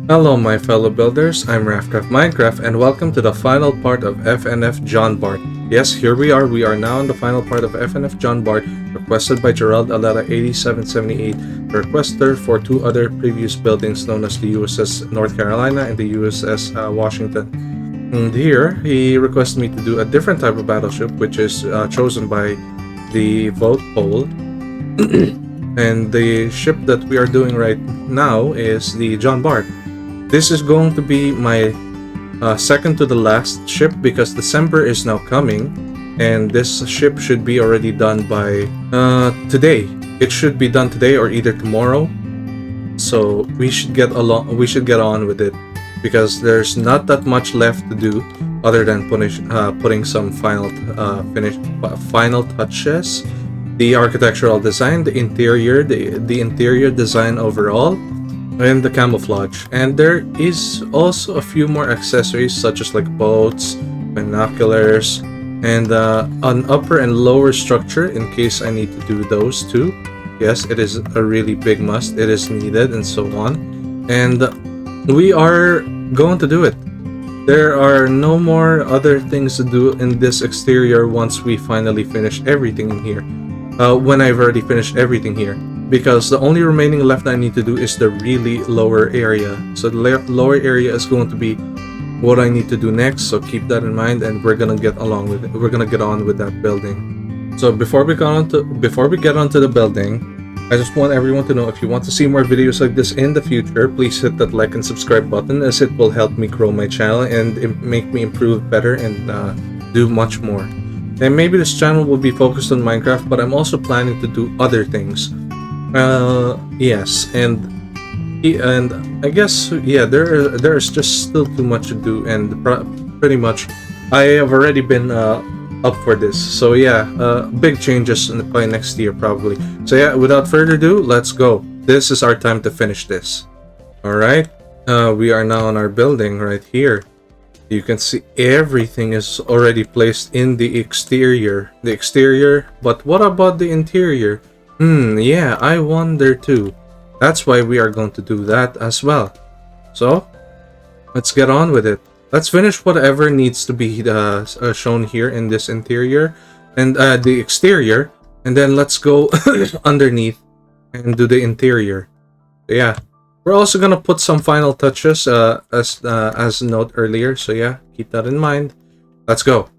Hello my fellow builders, I'm Rafcraft Minecraft and welcome to the final part of FNF John Bart. Yes, here we are now in the final part of FNF John Bart, requested by Gerald Alera 8778, the requester for two other previous buildings known as the USS North Carolina and the USS Washington. And here, he requested me to do a different type of battleship, which is chosen by the vote poll. And the ship that we are doing right now is the John Bart. This is going to be my second to the last ship because December is now coming, and this ship should be already done by today. It should be done today or either tomorrow. So we should get along. We should get on with it because there's not that much left to do other than putting some final touches. The architectural design, the interior design overall, and the camouflage. And there is also a few more accessories such as like boats, binoculars, and an upper and lower structure in case I need to do those too. Yes, it is a really big must. It is needed and so on. And we are going to do it. There are no more other things to do in this exterior once we finally finish everything in here. When I've already finished everything here. Because the only remaining left I need to do is the really lower area. So the lower area is going to be what I need to do next. So keep that in mind, and we're gonna get along with it. We're gonna get on with that building. So before we get onto the building, I just want everyone to know if you want to see more videos like this in the future, please hit that like and subscribe button, as it will help me grow my channel and make me improve better and do much more. And maybe this channel will be focused on Minecraft, but I'm also planning to do other things. Yes, and I guess yeah, there's just still too much to do, and pretty much I have already been up for this. So yeah, big changes by next year probably. So yeah, without further ado, let's go. This is our time to finish this. All right, we are now on our building right here. You can see everything is already placed in the exterior. But what about the interior? Yeah, I wonder too. That's why we are going to do that as well. So, let's get on with it. Let's finish whatever needs to be shown here in this interior and the exterior, and then let's go underneath and do the interior. Yeah. We're also gonna put some final touches as note earlier, so yeah, keep that in mind. Let's go.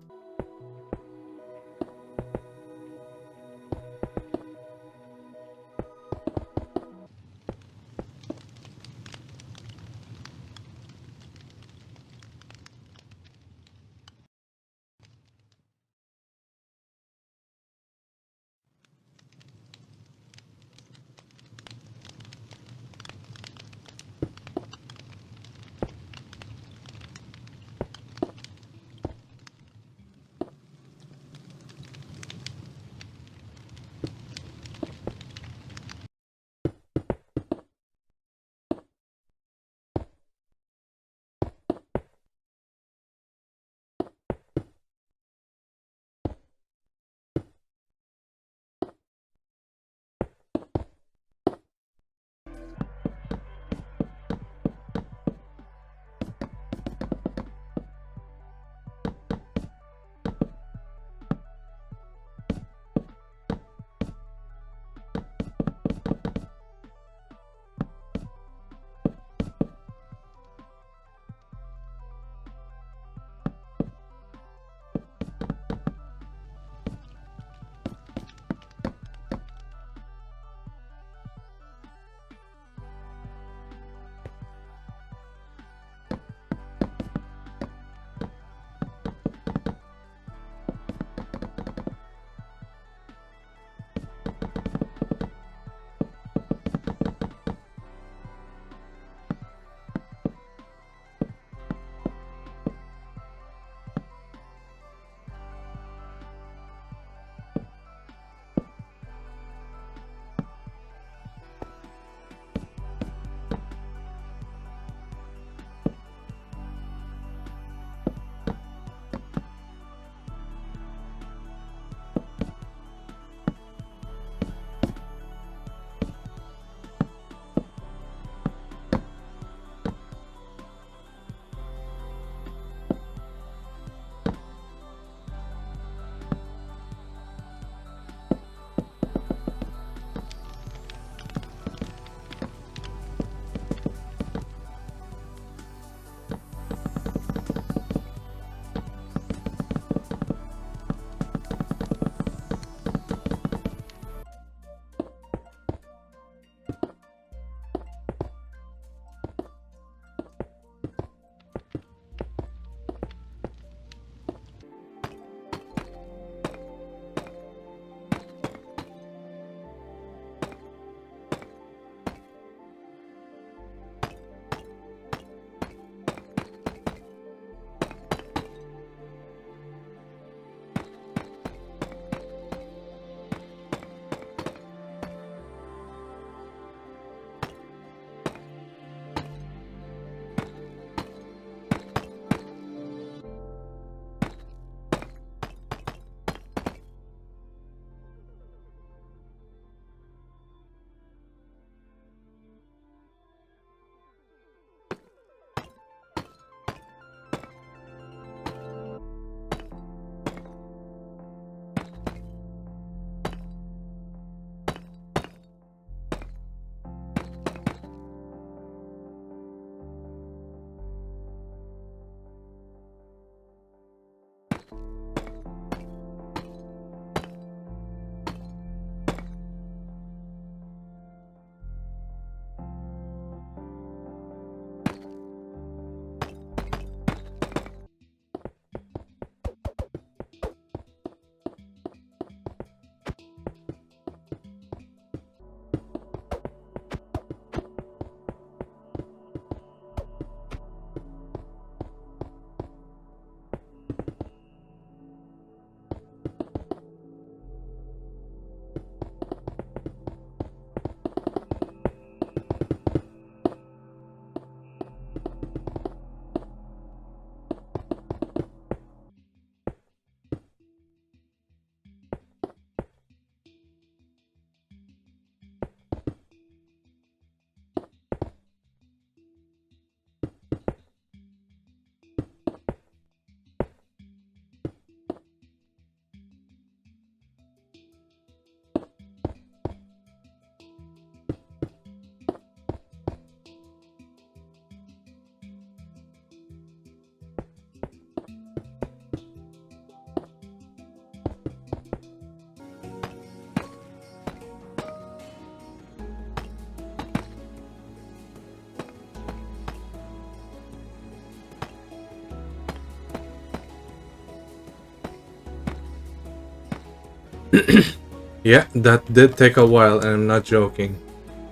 Yeah, that did take a while, and I'm not joking.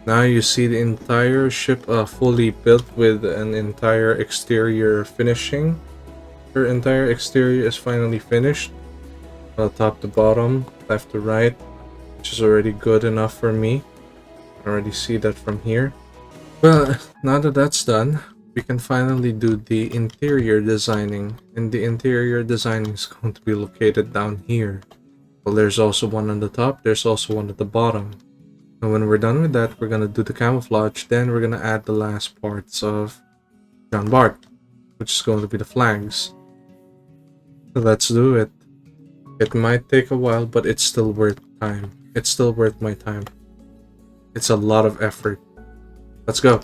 Now you see the entire ship fully built with an entire exterior finishing. Her entire exterior is finally finished, top to bottom, left to right, which is already good enough for me. I already see that from here. Well, now that that's done, we can finally do the interior designing, and the interior designing is going to be located down here. Well, there's also one on the top, there's also one at the bottom. And when we're done with that, we're gonna do the camouflage, then we're gonna add the last parts of John Bart, which is going to be the flags. So let's do it. It might take a while, but it's still worth time. It's still worth my time. It's a lot of effort. Let's go.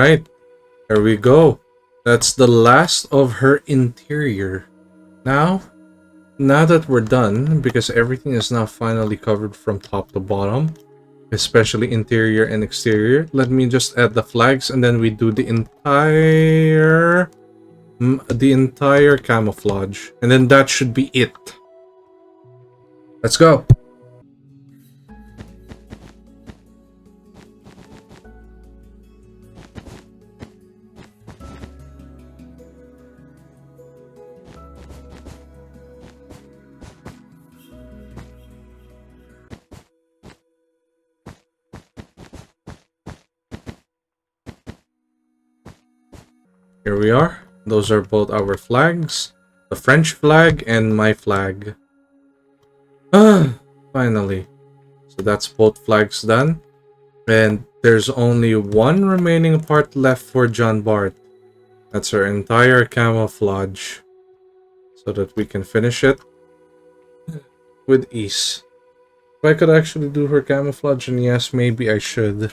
Alright, there we go. That's the last of her interior. Now that we're done, because everything is now finally covered from top to bottom, especially interior and exterior, let me just add the flags and then we do the entire camouflage. And then that should be it. Let's go. Here we are. Those are both our flags. The French flag and my flag. Finally. So that's both flags done. And there's only one remaining part left for John Bart. That's our entire camouflage. So that we can finish it with ease. If I could actually do her camouflage, and yes, maybe I should.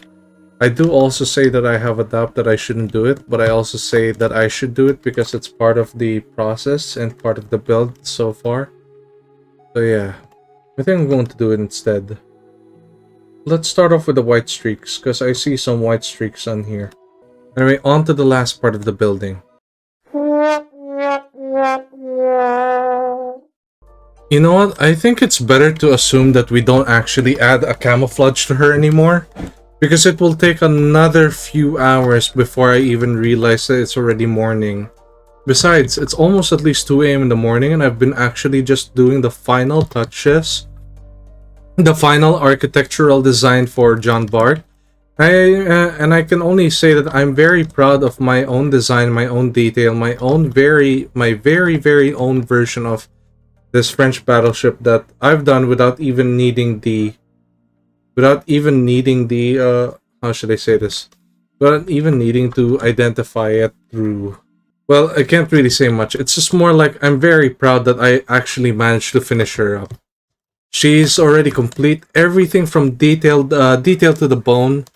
I do also say that I have a doubt that I shouldn't do it, but I also say that I should do it because it's part of the process and part of the build so far. So yeah, I think I'm going to do it instead. Let's start off with the white streaks, because I see some white streaks on here. Anyway, on to the last part of the building. You know what? I think it's better to assume that we don't actually add a camouflage to her anymore. Because it will take another few hours before I even realize that it's already morning. Besides, it's almost at least 2 a.m. in the morning and I've been actually just doing the final touches. The final architectural design for John Bart. And I can only say that I'm very proud of my own design, my own detail, my very own version of this French battleship that I've done without even needing the how should I say this? Without even needing to identify it through... Well, I can't really say much. It's just more like I'm very proud that I actually managed to finish her up. She's already complete. Everything from detail to the bone.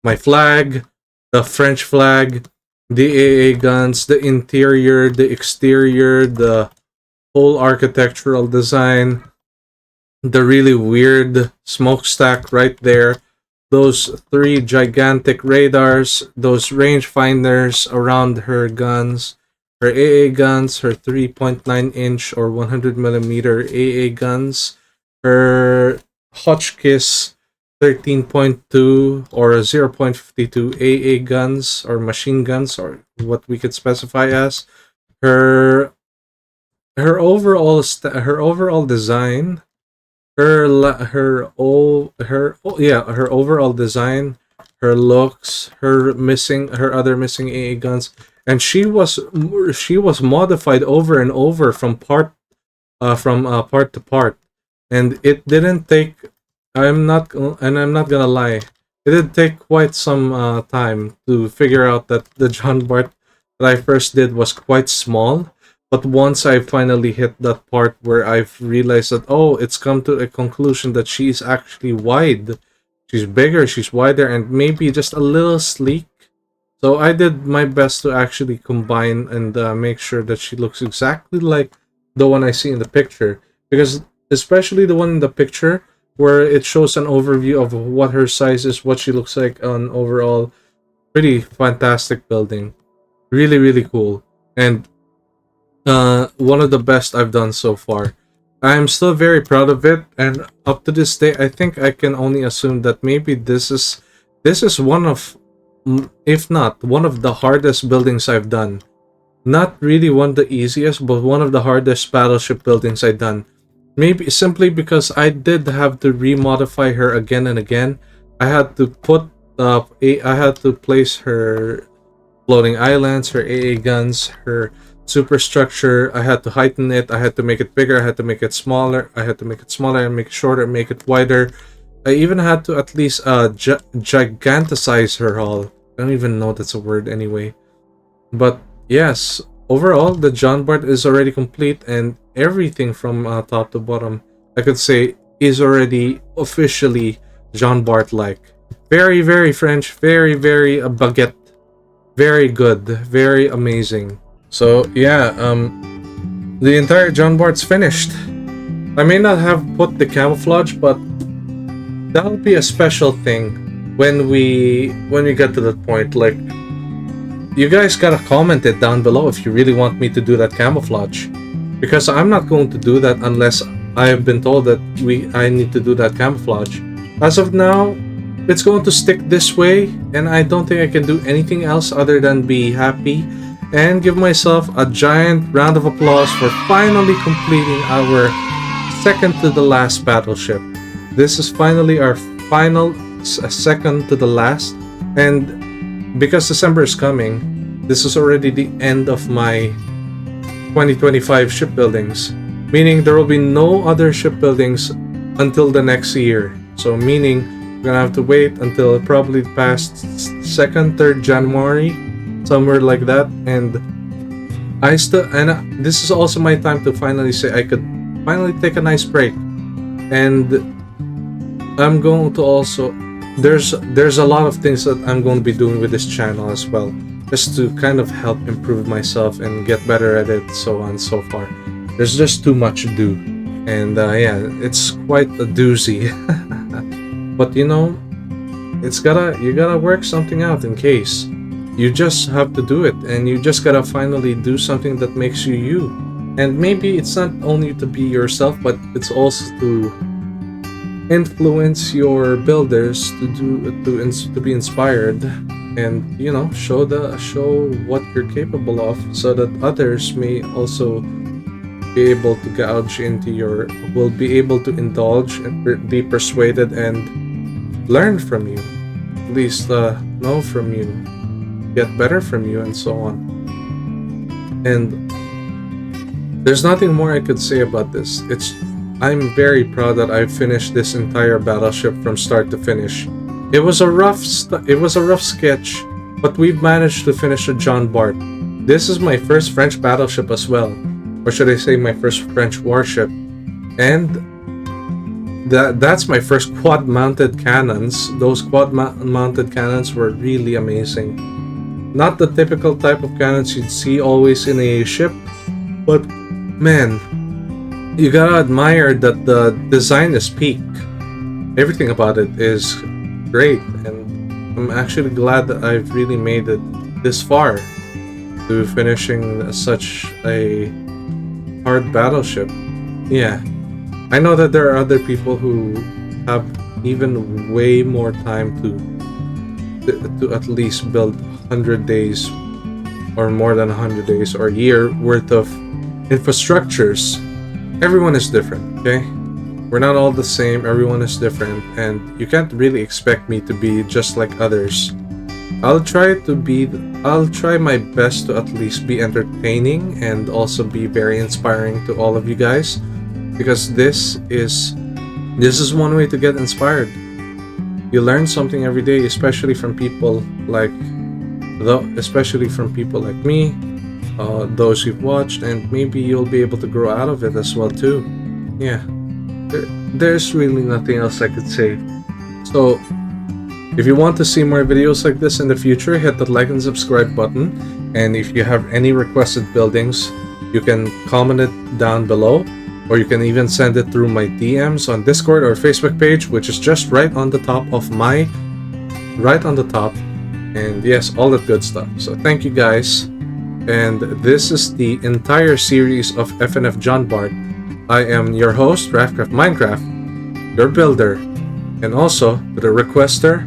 My flag, the French flag, the AA guns, the interior, the exterior, the whole architectural design. The really weird smokestack right there, those 3 gigantic radars, those rangefinders around her guns, her AA guns, her 3.9-inch or 100mm AA guns, her Hotchkiss 13.2 or 0.52 AA guns or machine guns, or what we could specify as, her overall design. Her overall design, her looks, her other missing AA guns, and she was modified over and over from part to part, and it didn't take. I'm not gonna lie, it did take quite some time to figure out that the John Bart that I first did was quite small. But once I finally hit that part where I've realized that, oh, it's come to a conclusion that she's actually wide. She's bigger, she's wider, and maybe just a little sleek. So I did my best to actually combine and make sure that she looks exactly like the one I see in the picture. Because especially the one in the picture, where it shows an overview of what her size is, what she looks like on overall. Pretty fantastic building. Really, really cool. And one of the best I've done so far. I'm still very proud of it, and up to this day, I think I can only assume that maybe this is one of, if not one of the hardest buildings I've done. Not really one of the easiest, but one of the hardest battleship buildings I've done. Maybe simply because I did have to remodify her again and again. I had to place her floating islands, her AA guns, her superstructure. I had to heighten it, I had to make it bigger, I had to make it smaller, and make it shorter, make it wider. I even had to at least giganticize her hull. I don't even know that's a word anyway. But yes, overall the John Bart is already complete, and everything from top to bottom, I could say, is already officially John Bart like. Very, very French, very, very baguette. very good, very amazing. So yeah, the entire John Bart's finished. I may not have put the camouflage, but that'll be a special thing when we get to that point. Like, you guys gotta comment it down below if you really want me to do that camouflage, because I'm not going to do that unless I have been told that I need to do that camouflage. As of now, it's going to stick this way, and I don't think I can do anything else other than be happy and give myself a giant round of applause for finally completing our second to the last battleship. This is finally our final second to the last, and because December is coming, this is already the end of my 2025 shipbuildings, meaning there will be no other shipbuildings until the next year. So meaning we're gonna have to wait until probably past 2nd, 3rd January, somewhere like that. And this is also my time to finally say I could finally take a nice break. And I'm going to also there's a lot of things that I'm going to be doing with this channel as well, just to kind of help improve myself and get better at it, so on and so far. There's just too much to do, and yeah, it's quite a doozy. But you know, you gotta work something out in case. You just have to do it, and you just gotta finally do something that makes you you. And maybe it's not only to be yourself, but it's also to influence your builders to be inspired, and you know, show what you're capable of, so that others may also be able to will be able to indulge and be persuaded and learn from you, at least know from you, get better from you, and so on. And there's nothing more I could say about this. I'm very proud that I finished this entire battleship from start to finish. It was a rough sketch, but we've managed to finish a John Bart. This is my first French battleship as well, or should I say my first French warship, and that's my first quad-mounted cannons. Those quad-mounted cannons were really amazing. Not the typical type of cannons you'd see always in a ship, but man, you gotta admire that the design is peak. Everything about it is great, and I'm actually glad that I've really made it this far to finishing such a hard battleship. Yeah, I know that there are other people who have even way more time to at least build 100 days or more than 100 days or a year worth of infrastructures. Everyone is different, okay? We're not all the same, everyone is different, and you can't really expect me to be just like others. I'll try my best to at least be entertaining and also be very inspiring to all of you guys, because this is one way to get inspired. You learn something every day, especially from people like me, those who've watched, and maybe you'll be able to grow out of it as well too. Yeah, there's really nothing else I could say. So if you want to see more videos like this in the future, hit the like and subscribe button, and if you have any requested buildings, you can comment it down below, or you can even send it through my DMs on Discord or Facebook page, which is just right on the top, and yes, all that good stuff. So thank you guys. And this is the entire series of FNF John Bart. I am your host, Raftcraft Minecraft, your builder, and also to the requester,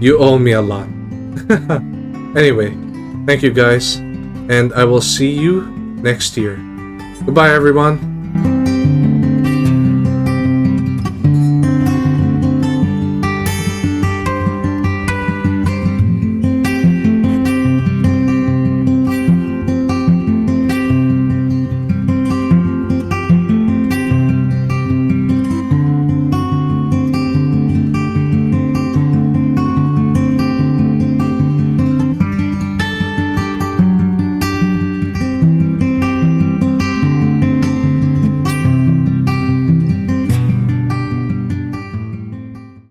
you owe me a lot. Anyway, thank you guys, and I will see you next year. Goodbye everyone.